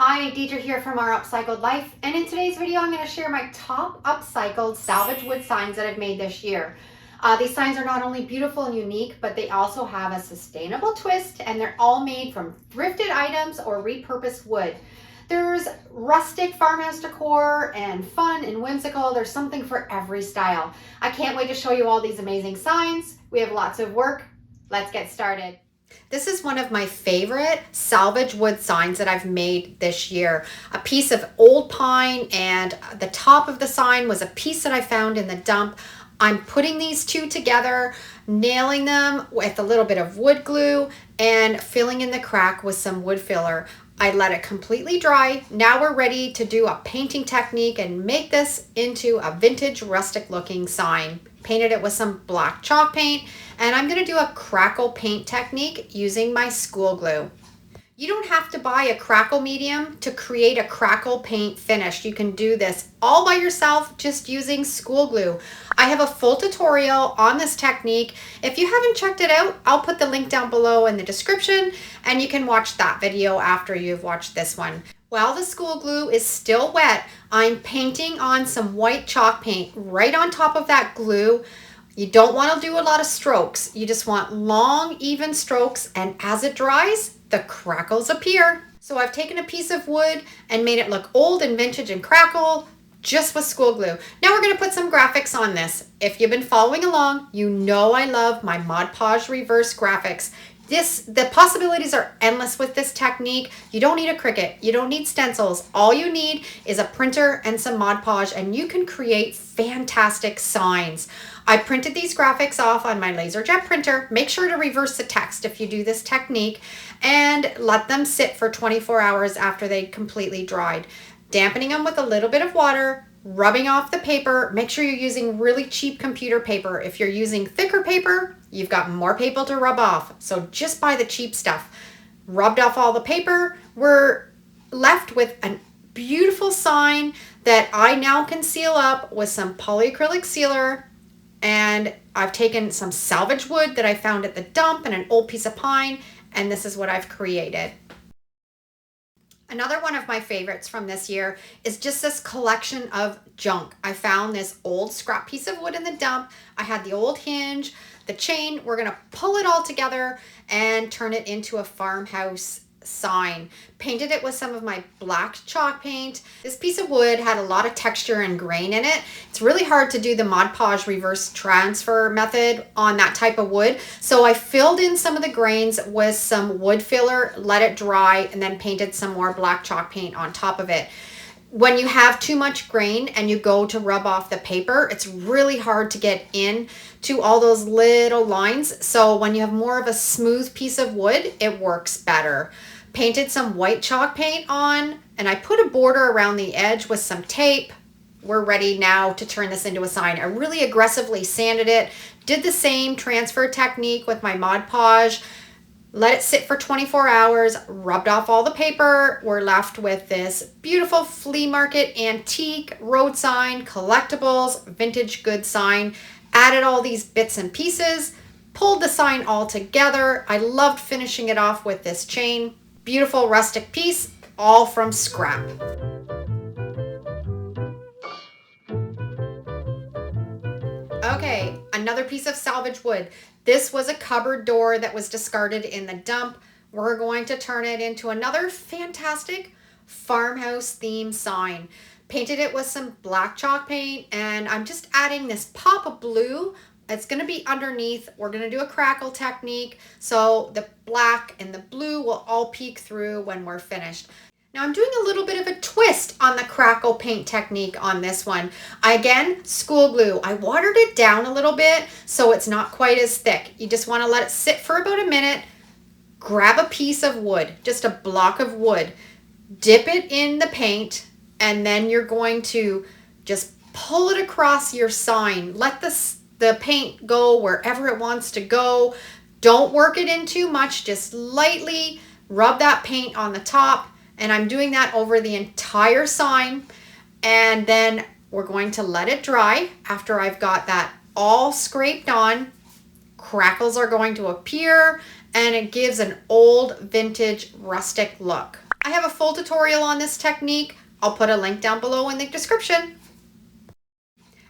Hi, Deidre here from Our Upcycled Life, and in today's video I'm going to share my top upcycled salvage wood signs that I've made this year. These signs are not only beautiful and unique, but they also have a sustainable twist, and they're all made from thrifted items or repurposed wood. There's rustic farmhouse decor and fun and whimsical. There's something for every style. I can't wait to show you all these amazing signs. We have lots of work. Let's get started. This is one of my favorite salvage wood signs that I've made this year. A piece of old pine, and the top of the sign was a piece that I found in the dump. I'm putting these two together, nailing them with a little bit of wood glue and filling in the crack with some wood filler. I let it completely dry. Now we're ready to do a painting technique and make this into a vintage rustic looking sign. Painted it with some black chalk paint, and I'm gonna do a crackle paint technique using my school glue. You don't have to buy a crackle medium to create a crackle paint finish. You can do this all by yourself just using school glue. I have a full tutorial on this technique. If you haven't checked it out, I'll put the link down below in the description, and you can watch that video after you've watched this one. While the school glue is still wet, I'm painting on some white chalk paint right on top of that glue. You don't want to do a lot of strokes. You just want long, even strokes, and as it dries, the crackles appear. So I've taken a piece of wood and made it look old and vintage and crackle just with school glue. Now we're going to put some graphics on this. If you've been following along, you know I love my Mod Podge reverse graphics. The possibilities are endless with this technique. You don't need a Cricut. You don't need stencils. All you need is a printer and some Mod Podge, and you can create fantastic signs. I printed these graphics off on my LaserJet printer. Make sure to reverse the text if you do this technique, and let them sit for 24 hours after they completely dried. Dampening them with a little bit of water, rubbing off the paper. Make sure you're using really cheap computer paper. If you're using thicker paper, you've got more paper to rub off. So just buy the cheap stuff. Rubbed off all the paper. We're left with a beautiful sign that I now can seal up with some polyacrylic sealer. And I've taken some salvage wood that I found at the dump and an old piece of pine, and this is what I've created. Another one of my favorites from this year is just this collection of junk. I found this old scrap piece of wood in the dump. I had the old hinge, the chain. We're gonna pull it all together and turn it into a farmhouse sign. Painted it with some of my black chalk paint. This piece of wood had a lot of texture and grain in it. It's really hard to do the Mod Podge reverse transfer method on that type of wood. So I filled in some of the grains with some wood filler, let it dry, and then painted some more black chalk paint on top of it. When you have too much grain and you go to rub off the paper, it's really hard to get in to all those little lines. So when you have more of a smooth piece of wood, it works better. Painted some white chalk paint on, and I put a border around the edge with some tape. We're ready now to turn this into a sign. I really aggressively sanded it, did the same transfer technique with my Mod Podge, let it sit for 24 hours, rubbed off all the paper. We're left with this beautiful flea market, antique, road sign, collectibles, vintage goods sign. Added all these bits and pieces, pulled the sign all together. I loved finishing it off with this chain. Beautiful rustic piece, all from scrap. Okay, another piece of salvage wood. This was a cupboard door that was discarded in the dump. We're going to turn it into another fantastic farmhouse theme sign. Painted it with some black chalk paint, and I'm just adding this pop of blue. It's going to be underneath. We're going to do a crackle technique, so the black and the blue will all peek through when we're finished. Now I'm doing a little bit of a twist on the crackle paint technique on this one. Again, school glue. I watered it down a little bit so it's not quite as thick. You just want to let it sit for about a minute. Grab a piece of wood, just a block of wood, dip it in the paint, and then you're going to just pull it across your sign. Let the paint go wherever it wants to go. Don't work it in too much. Just lightly rub that paint on the top. And I'm doing that over the entire sign. And then we're going to let it dry after I've got that all scraped on. Crackles are going to appear, and it gives an old vintage rustic look. I have a full tutorial on this technique. I'll put a link down below in the description.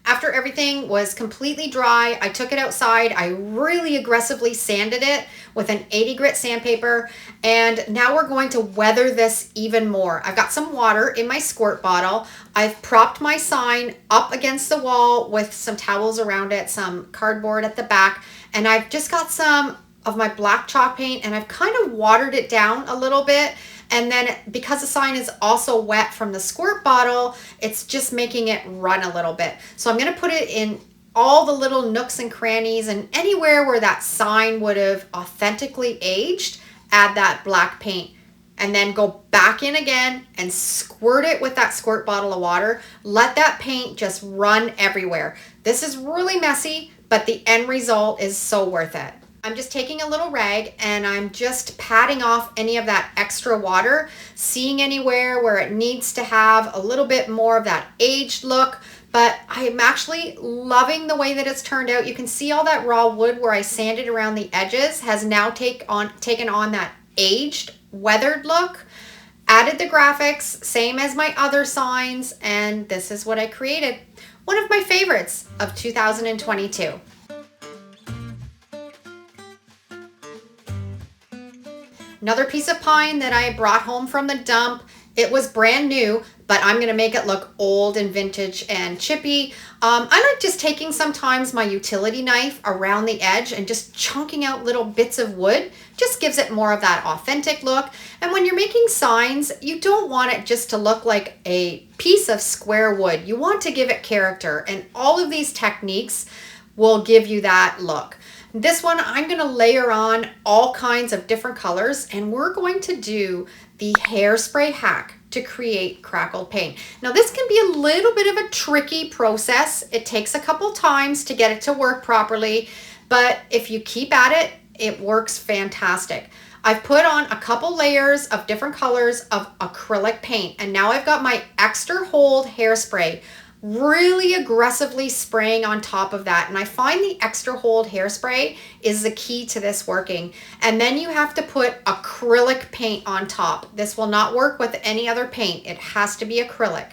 After everything was completely dry, I took it outside. I really aggressively sanded it with an 80 grit sandpaper. And now we're going to weather this even more. I've got some water in my squirt bottle. I've propped my sign up against the wall with some towels around it, some cardboard at the back. And I've just got some of my black chalk paint and I've kind of watered it down a little bit. And then because the sign is also wet from the squirt bottle, it's just making it run a little bit. So I'm gonna put it in all the little nooks and crannies and anywhere where that sign would have authentically aged, add that black paint. And then go back in again and squirt it with that squirt bottle of water. Let that paint just run everywhere. This is really messy, but the end result is so worth it. I'm just taking a little rag and I'm just patting off any of that extra water, seeing anywhere where it needs to have a little bit more of that aged look. But I'm actually loving the way that it's turned out. You can see all that raw wood where I sanded around the edges has now taken on that aged, weathered look. Added the graphics, same as my other signs, and this is what I created. One of my favorites of 2022. Another piece of pine that I brought home from the dump. It was brand new, but I'm gonna make it look old and vintage and chippy. I like just taking sometimes my utility knife around the edge and just chunking out little bits of wood. Just gives it more of that authentic look. And when you're making signs, you don't want it just to look like a piece of square wood. You want to give it character, and all of these techniques will give you that look. This one, I'm gonna layer on all kinds of different colors, and we're going to do the hairspray hack to create crackled paint. Now this can be a little bit of a tricky process. It takes a couple times to get it to work properly, but if you keep at it, it works fantastic. I've put on a couple layers of different colors of acrylic paint, and now I've got my extra hold hairspray really aggressively spraying on top of that. And I find the extra hold hairspray is the key to this working. And then you have to put acrylic paint on top. This will not work with any other paint. It has to be acrylic.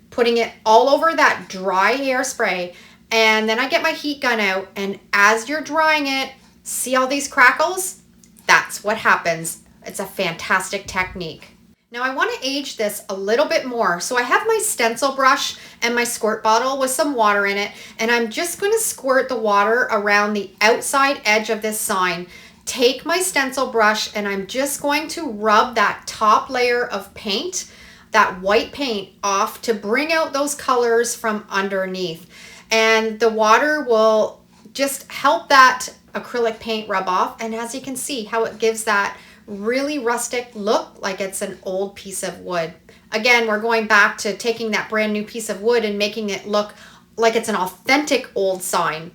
Putting it all over that dry hairspray. And then I get my heat gun out, and as you're drying it, see all these crackles? That's what happens. It's a fantastic technique. Now I want to age this a little bit more. So I have my stencil brush and my squirt bottle with some water in it, and I'm just going to squirt the water around the outside edge of this sign. Take my stencil brush and I'm just going to rub that top layer of paint, that white paint, off to bring out those colors from underneath. And the water will just help that acrylic paint rub off. And as you can see how it gives that really rustic look, like it's an old piece of wood. Again, we're going back to taking that brand new piece of wood and making it look like it's an authentic old sign.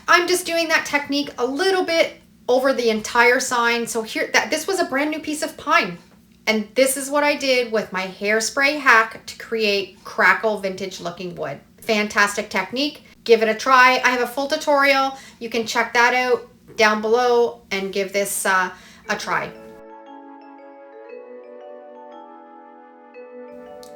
I'm just doing that technique a little bit over the entire sign. So here, this was a brand new piece of pine. And this is what I did with my hairspray hack to create crackle vintage looking wood. Fantastic technique. Give it a try. I have a full tutorial. You can check that out down below and give this a try.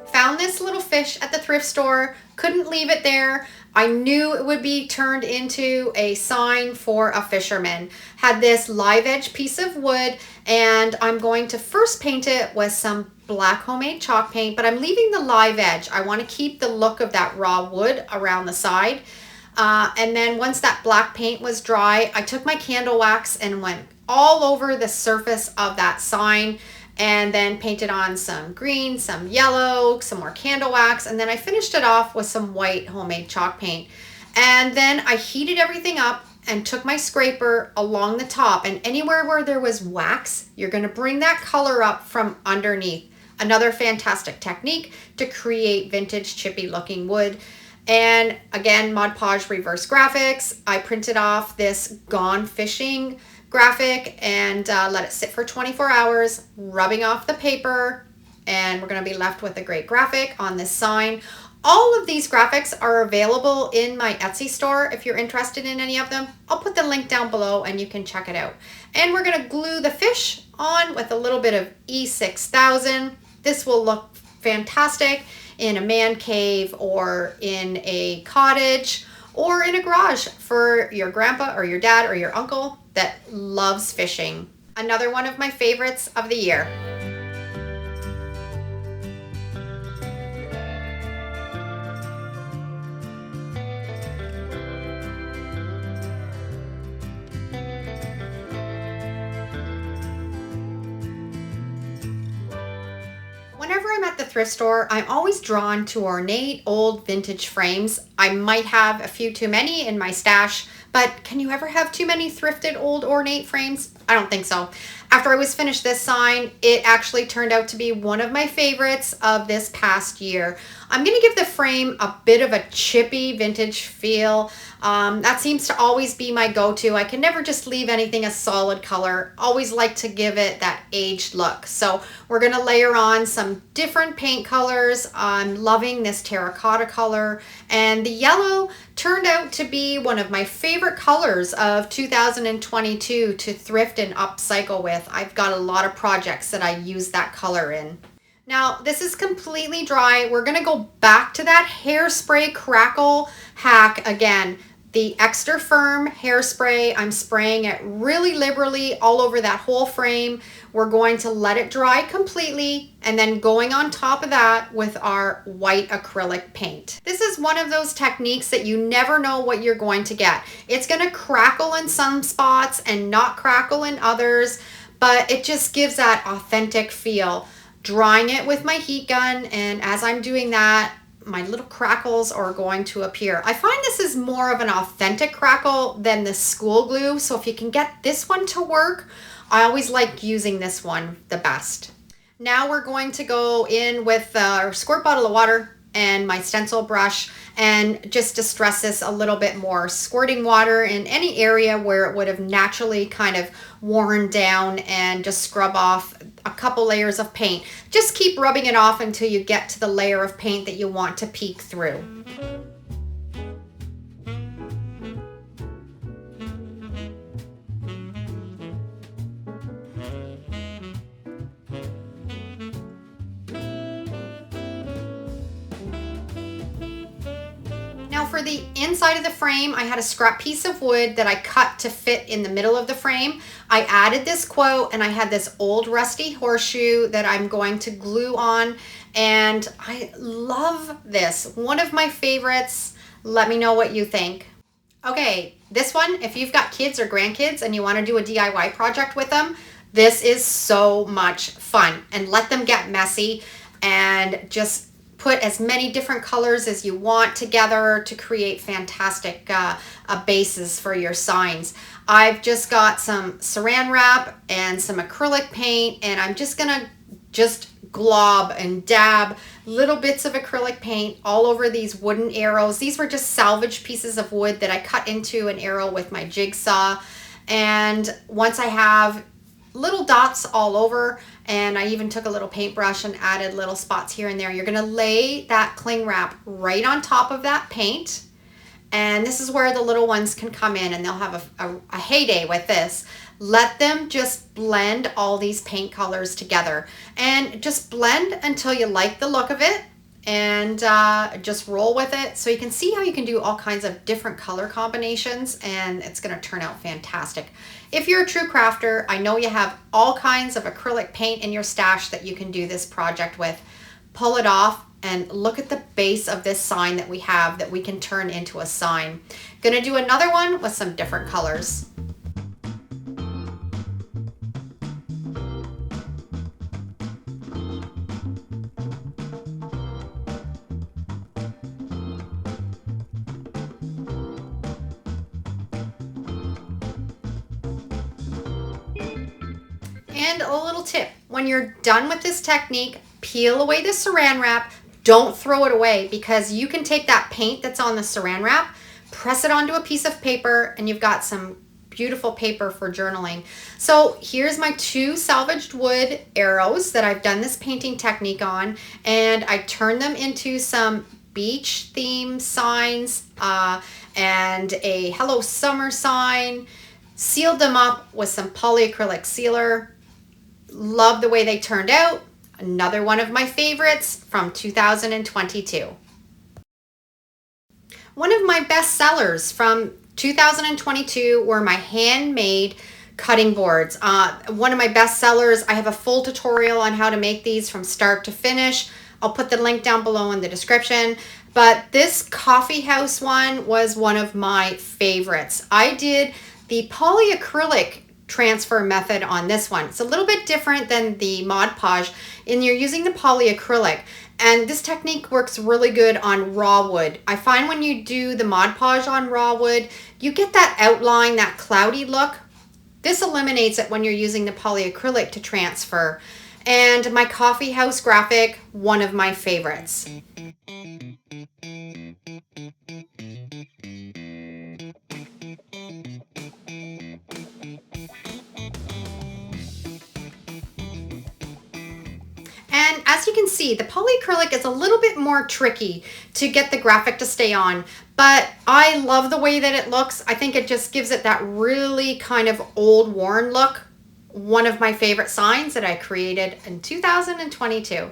Found this little fish at the thrift store, couldn't leave it there. I knew it would be turned into a sign for a fisherman. Had this live edge piece of wood, and I'm going to first paint it with some black homemade chalk paint, but I'm leaving the live edge. I want to keep the look of that raw wood around the side. And then once that black paint was dry, I took my candle wax and went all over the surface of that sign, and then painted on some green, some yellow, some more candle wax, and then I finished it off with some white homemade chalk paint. And then I heated everything up and took my scraper along the top, and anywhere where there was wax, you're gonna bring that color up from underneath. Another fantastic technique to create vintage chippy looking wood. And again, Mod Podge reverse graphics. I printed off this Gone Fishing graphic and let it sit for 24 hours, rubbing off the paper, and we're going to be left with a great graphic on this sign. All of these graphics are available in my Etsy store if you're interested in any of them. I'll put the link down below and you can check it out. And we're gonna glue the fish on with a little bit of E6000. This will look fantastic in a man cave or in a cottage or in a garage for your grandpa or your dad or your uncle that loves fishing. Another one of my favorites of the year. Whenever I'm at the thrift store, I'm always drawn to ornate old vintage frames. I might have a few too many in my stash, but can you ever have too many thrifted old ornate frames? I don't think so. After I was finished this sign, it actually turned out to be one of my favorites of this past year. I'm gonna give the frame a bit of a chippy vintage feel. That seems to always be my go-to. I can never just leave anything a solid color. Always like to give it that aged look. So we're gonna layer on some different paint colors. I'm loving this terracotta color, and the yellow turned out to be one of my favorite colors of 2022 to thrift and upcycle with. I've got a lot of projects that I use that color in. Now, this is completely dry. We're gonna go back to that hairspray crackle hack again. The extra firm hairspray, I'm spraying it really liberally all over that whole frame. We're going to let it dry completely and then going on top of that with our white acrylic paint. This is one of those techniques that you never know what you're going to get. It's gonna crackle in some spots and not crackle in others, but it just gives that authentic feel. Drying it with my heat gun, and as I'm doing that, my little crackles are going to appear. I find this is more of an authentic crackle than the school glue, so if you can get this one to work, I always like using this one the best. Now we're going to go in with a squirt bottle of water and my stencil brush and just distress this a little bit more, squirting water in any area where it would have naturally kind of worn down, and just scrub off a couple layers of paint. Just keep rubbing it off until you get to the layer of paint that you want to peek through. Now for the inside of the frame, I had a scrap piece of wood that I cut to fit in the middle of the frame. I added this quote, and I had this old rusty horseshoe that I'm going to glue on, and I love this. One of my favorites. Let me know what you think. Okay, this one, if you've got kids or grandkids and you want to do a DIY project with them, this is so much fun, and let them get messy and just put as many different colors as you want together to create fantastic bases for your signs. I've just got some saran wrap and some acrylic paint, and I'm just gonna glob and dab little bits of acrylic paint all over these wooden arrows. These were just salvaged pieces of wood that I cut into an arrow with my jigsaw. And once I have little dots all over, and I even took a little paintbrush and added little spots here and there, you're gonna lay that cling wrap right on top of that paint. And this is where the little ones can come in, and they'll have a heyday with this. Let them just blend all these paint colors together, and just blend until you like the look of it, and just roll with it. So you can see how you can do all kinds of different color combinations, and it's gonna turn out fantastic. If you're a true crafter, I know you have all kinds of acrylic paint in your stash that you can do this project with. Pull it off and look at the base of this sign that we have that we can turn into a sign. Gonna do another one with some different colors. And a little tip, when you're done with this technique, peel away the saran wrap. Don't throw it away, because you can take that paint that's on the saran wrap, press it onto a piece of paper, and you've got some beautiful paper for journaling. So here's my 2 salvaged wood arrows that I've done this painting technique on, and I turned them into some beach theme signs and a Hello Summer sign. Sealed them up with some polyacrylic sealer. Love the way they turned out. Another one of my favorites from 2022. One of my best sellers from 2022 were my handmade cutting boards. One of my best sellers, I have a full tutorial on how to make these from start to finish. I'll put the link down below in the description. But this coffee house one was one of my favorites. I did the polyacrylic transfer method on this one. It's a little bit different than the Mod Podge, and you're using the polyacrylic. And this technique works really good on raw wood. I find when you do the Mod Podge on raw wood, you get that outline, that cloudy look. This eliminates it when you're using the polyacrylic to transfer. And my coffee house graphic, one of my favorites. And as you can see, the polyacrylic is a little bit more tricky to get the graphic to stay on, but I love the way that it looks. I think it just gives it that really kind of old worn look. One of my favorite signs that I created in 2022.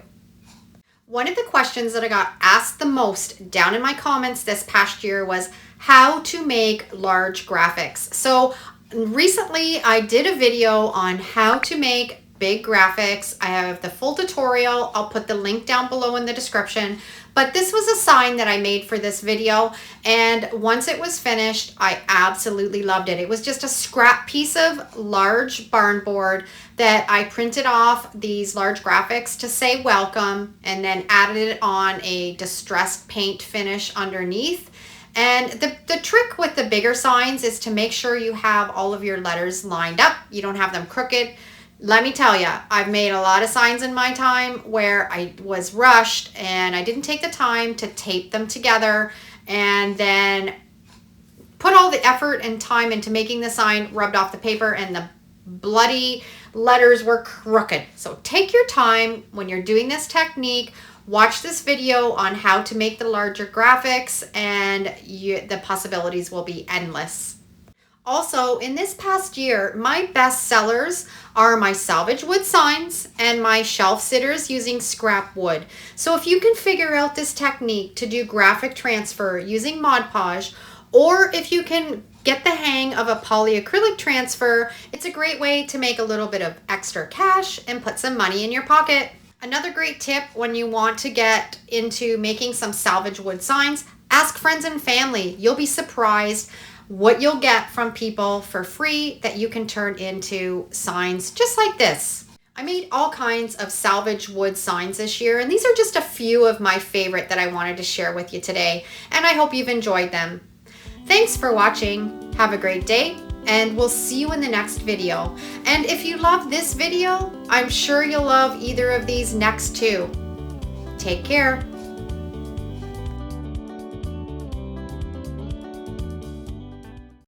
One of the questions that I got asked the most down in my comments this past year was how to make large graphics. So recently I did a video on how to make big graphics. I have the full tutorial. I'll put the link down below in the description. But this was a sign that I made for this video, and once it was finished, I absolutely loved it. It was just a scrap piece of large barn board that I printed off these large graphics to say welcome, and then added it on a distressed paint finish underneath. And the trick with the bigger signs is to make sure you have all of your letters lined up. You don't have them crooked. Let me tell you, I've made a lot of signs in my time where I was rushed and I didn't take the time to tape them together and then put all the effort and time into making the sign, rubbed off the paper, and the bloody letters were crooked. So take your time when you're doing this technique. Watch this video on how to make the larger graphics, and the possibilities will be endless. Also, in this past year, my best sellers are my salvage wood signs and my shelf sitters using scrap wood. So if you can figure out this technique to do graphic transfer using Mod Podge, or if you can get the hang of a polyacrylic transfer, it's a great way to make a little bit of extra cash and put some money in your pocket. Another great tip when you want to get into making some salvage wood signs, ask friends and family. You'll be surprised what you'll get from people for free that you can turn into signs just like this. I made all kinds of salvage wood signs this year, and these are just a few of my favorite that I wanted to share with you today, and I hope you've enjoyed them. Thanks for watching. Have a great day, and we'll see you in the next video. And if you love this video, I'm sure you'll love either of these next two. Take care.